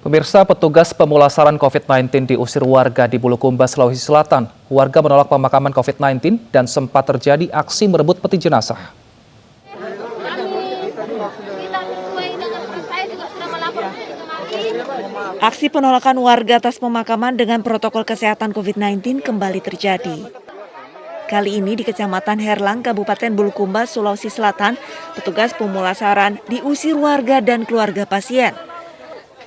Pemirsa, petugas pemulasaran COVID-19 diusir warga di Bulukumba, Sulawesi Selatan. Warga menolak pemakaman COVID-19 dan sempat terjadi aksi merebut peti jenazah. Aksi penolakan warga atas pemakaman dengan protokol kesehatan COVID-19 kembali terjadi. Kali ini di Kecamatan Herlang, Kabupaten Bulukumba, Sulawesi Selatan, petugas pemulasaran diusir warga dan keluarga pasien.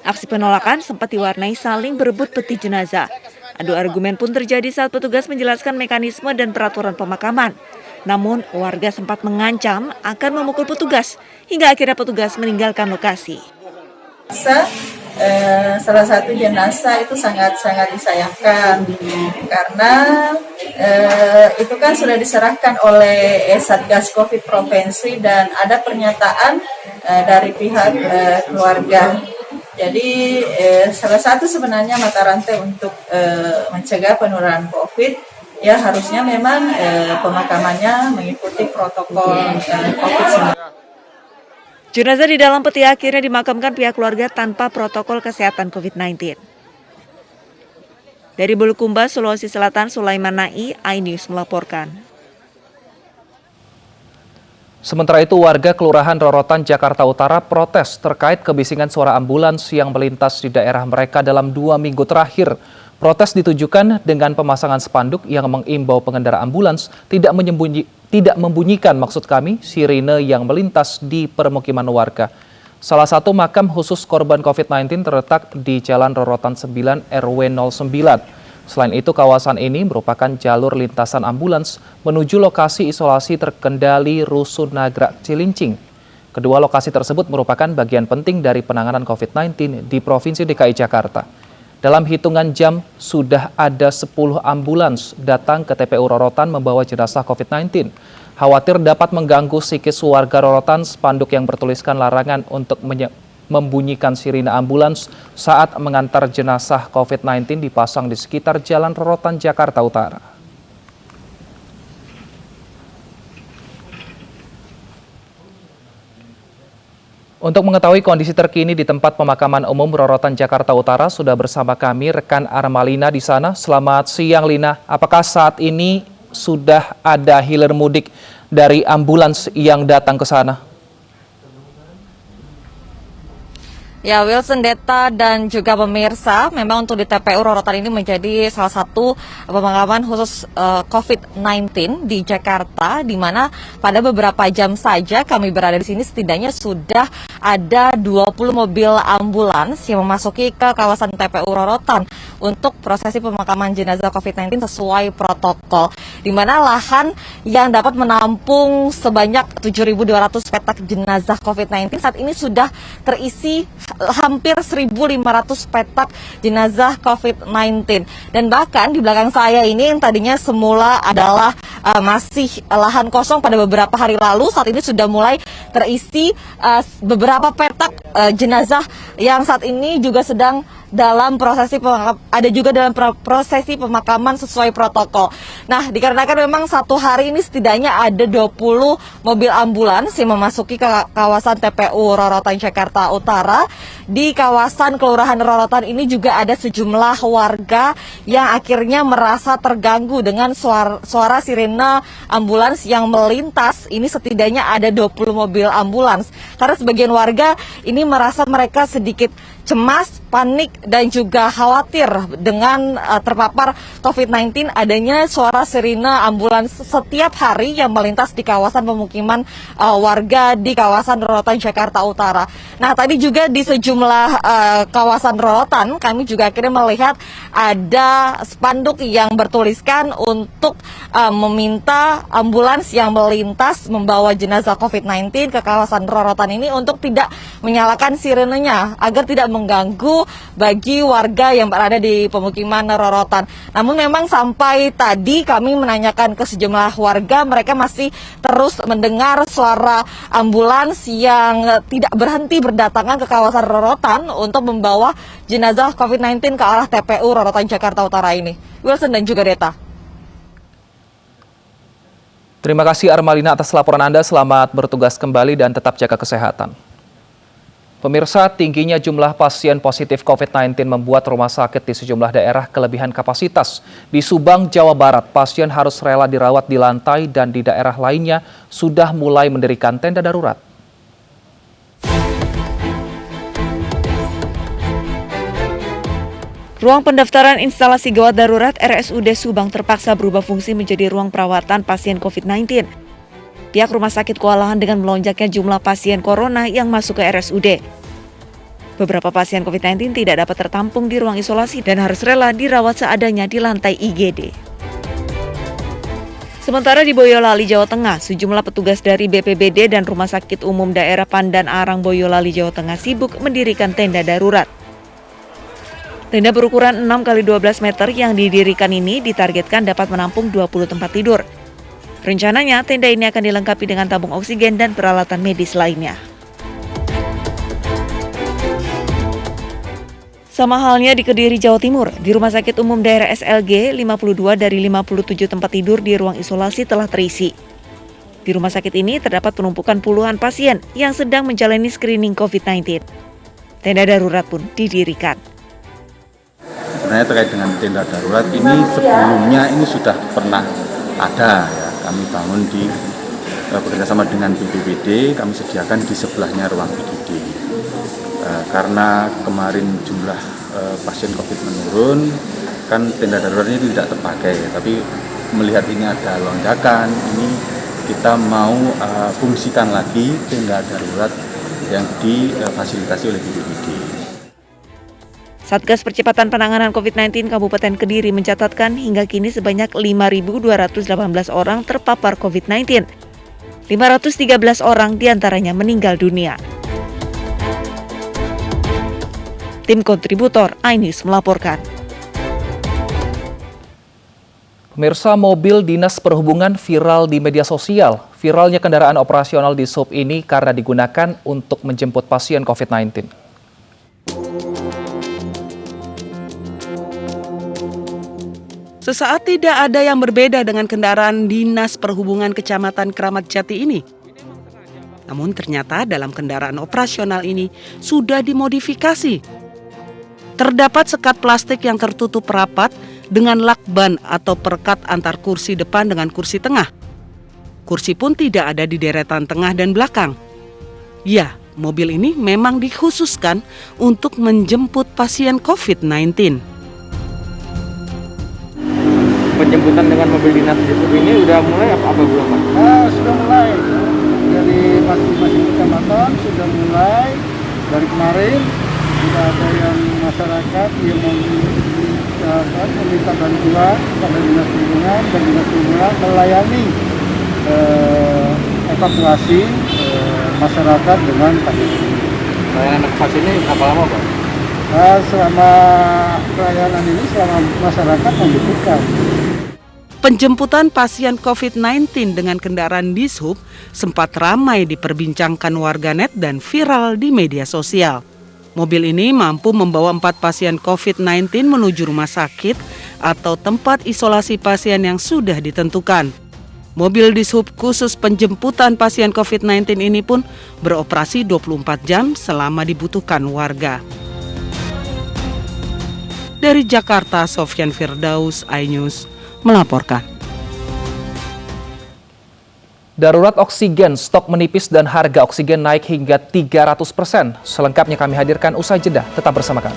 Aksi penolakan sempat diwarnai saling berebut peti jenazah. Adu argumen pun terjadi saat petugas menjelaskan mekanisme dan peraturan pemakaman. Namun, warga sempat mengancam akan memukul petugas, hingga akhirnya petugas meninggalkan lokasi. Salah satu jenazah itu sangat disayangkan karena itu kan sudah diserahkan oleh Satgas Covid Provinsi dan ada pernyataan dari pihak keluarga. Jadi salah satu sebenarnya mata rantai untuk mencegah penularan COVID ya harusnya memang pemakamannya mengikuti protokol COVID-19. Jenazah di dalam peti akhirnya dimakamkan pihak keluarga tanpa protokol kesehatan COVID-19. Dari Bulukumba, Sulawesi Selatan, Sulaiman Nai, iNews melaporkan. Sementara itu, warga Kelurahan Rorotan, Jakarta Utara protes terkait kebisingan suara ambulans yang melintas di daerah mereka dalam 2 minggu terakhir. Protes ditujukan dengan pemasangan spanduk yang mengimbau pengendara ambulans tidak membunyikan maksud kami sirine yang melintas di permukiman warga. Salah satu makam khusus korban COVID-19 terletak di Jalan Rorotan 9 RW 09. Selain itu, kawasan ini merupakan jalur lintasan ambulans menuju lokasi isolasi terkendali Rusun Nagrak Cilincing. Kedua lokasi tersebut merupakan bagian penting dari penanganan COVID-19 di Provinsi DKI Jakarta. Dalam hitungan jam, sudah ada 10 ambulans datang ke TPU Rorotan membawa jenazah COVID-19. Khawatir dapat mengganggu psikis warga Rorotan, spanduk yang bertuliskan larangan untuk membunyikan sirine ambulans saat mengantar jenazah COVID-19 dipasang di sekitar Jalan Rorotan, Jakarta Utara. Untuk mengetahui kondisi terkini di tempat pemakaman umum Rorotan, Jakarta Utara, sudah bersama kami rekan Armalina di sana. Selamat siang, Lina. Apakah saat ini sudah ada hilir mudik dari ambulans yang datang ke sana? Ya, Wilson, Deta, dan juga pemirsa, memang untuk di TPU Rorotan ini menjadi salah satu pemakaman khusus COVID-19 di Jakarta, di mana pada beberapa jam saja kami berada di sini setidaknya sudah ada 20 mobil ambulans yang memasuki ke kawasan TPU Rorotan untuk prosesi pemakaman jenazah COVID-19 sesuai protokol, di mana lahan yang dapat menampung sebanyak 7.200 petak jenazah COVID-19 saat ini sudah terisi hampir 1.500 petak jenazah COVID-19. Dan bahkan di belakang saya ini yang tadinya semula adalah masih lahan kosong pada beberapa hari lalu, saat ini sudah mulai terisi beberapa petak jenazah yang saat ini juga sedang dalam prosesi prosesi pemakaman sesuai protokol. Nah, dikarenakan memang satu hari ini setidaknya ada 20 mobil ambulans yang memasuki ke kawasan TPU Rorotan, Jakarta Utara. Di kawasan Kelurahan Rorotan ini juga ada sejumlah warga yang akhirnya merasa terganggu dengan suara sirene ambulans yang melintas. Ini setidaknya ada 20 mobil ambulans. Karena sebagian warga ini merasa mereka sedikit cemas, panik, dan juga khawatir dengan terpapar COVID-19 adanya suara sirine ambulans setiap hari yang melintas di kawasan pemukiman warga di kawasan Rorotan, Jakarta Utara. Nah, tadi juga di sejumlah kawasan Rorotan, kami juga akhirnya melihat ada spanduk yang bertuliskan untuk meminta ambulans yang melintas membawa jenazah COVID-19 ke kawasan Rorotan ini untuk tidak menyalakan sirenenya agar tidak mengganggu bagi warga yang berada di pemukiman Rorotan. Namun memang sampai tadi kami menanyakan ke sejumlah warga, mereka masih terus mendengar suara ambulans yang tidak berhenti berdatangan ke kawasan Rorotan untuk membawa jenazah COVID-19 ke arah TPU Rorotan, Jakarta Utara ini. Wilson dan juga Deta. Terima kasih Armalina atas laporan Anda. Selamat bertugas kembali dan tetap jaga kesehatan. Pemirsa, tingginya jumlah pasien positif COVID-19 membuat rumah sakit di sejumlah daerah kelebihan kapasitas. Di Subang, Jawa Barat, pasien harus rela dirawat di lantai dan di daerah lainnya sudah mulai mendirikan tenda darurat. Ruang pendaftaran instalasi gawat darurat RSUD Subang terpaksa berubah fungsi menjadi ruang perawatan pasien COVID-19. Pihak rumah sakit kewalahan dengan melonjaknya jumlah pasien corona yang masuk ke RSUD. Beberapa pasien COVID-19 tidak dapat tertampung di ruang isolasi dan harus rela dirawat seadanya di lantai IGD. Sementara di Boyolali, Jawa Tengah, sejumlah petugas dari BPBD dan Rumah Sakit Umum Daerah Pandan Arang Boyolali, Jawa Tengah sibuk mendirikan tenda darurat. Tenda berukuran 6x12 meter yang didirikan ini ditargetkan dapat menampung 20 tempat tidur. Rencananya, tenda ini akan dilengkapi dengan tabung oksigen dan peralatan medis lainnya. Sama halnya di Kediri, Jawa Timur, di Rumah Sakit Umum Daerah SLG, 52 dari 57 tempat tidur di ruang isolasi telah terisi. Di rumah sakit ini terdapat penumpukan puluhan pasien yang sedang menjalani screening COVID-19. Tenda darurat pun didirikan. Sebenarnya terkait dengan tenda darurat ini sebelumnya ini sudah pernah ada ya. Kami bangun di bekerjasama dengan BPBD, kami sediakan di sebelahnya ruang IGD. Karena kemarin jumlah pasien COVID menurun, kan tenda darurat ini tidak terpakai. Tapi melihat ini ada lonjakan, ini kita mau fungsikan lagi tenda darurat yang difasilitasi oleh BPBD. Satgas Percepatan Penanganan COVID-19 Kabupaten Kediri mencatatkan hingga kini sebanyak 5.218 orang terpapar COVID-19. 513 orang diantaranya meninggal dunia. Tim kontributor iNews melaporkan. Pemirsa, mobil Dinas Perhubungan viral di media sosial. Viralnya kendaraan operasional di Sub ini karena digunakan untuk menjemput pasien COVID-19. Sesaat tidak ada yang berbeda dengan kendaraan Dinas Perhubungan Kecamatan Kramat Jati ini. Namun ternyata dalam kendaraan operasional ini sudah dimodifikasi. Terdapat sekat plastik yang tertutup rapat dengan lakban atau perekat antar kursi depan dengan kursi tengah. Kursi pun tidak ada di deretan tengah dan belakang. Ya, mobil ini memang dikhususkan untuk menjemput pasien COVID-19. Penjemputan dengan mobil dinas di Sub ini udah mulai apa belum, Pak? Sudah mulai dari masing-masing kecamatan, sudah mulai dari kemarin sudah ada yang masyarakat yang meminta bantuan kepada dinas perhubungan dan dinas perhubungan melayani evakuasi masyarakat dengan pandemi. Layanan evakuasi ini berapa lama, Pak? Selama pelayanan ini, selama masyarakat membutuhkan. Penjemputan pasien COVID-19 dengan kendaraan Dishub sempat ramai diperbincangkan warganet dan viral di media sosial. Mobil ini mampu membawa 4 pasien COVID-19 menuju rumah sakit atau tempat isolasi pasien yang sudah ditentukan. Mobil Dishub khusus penjemputan pasien COVID-19 ini pun beroperasi 24 jam selama dibutuhkan warga. Dari Jakarta, Sofyan Firdaus, iNews melaporkan. Darurat oksigen, stok menipis dan harga oksigen naik hingga 300%. Selengkapnya kami hadirkan usai jeda. Tetap bersama kami.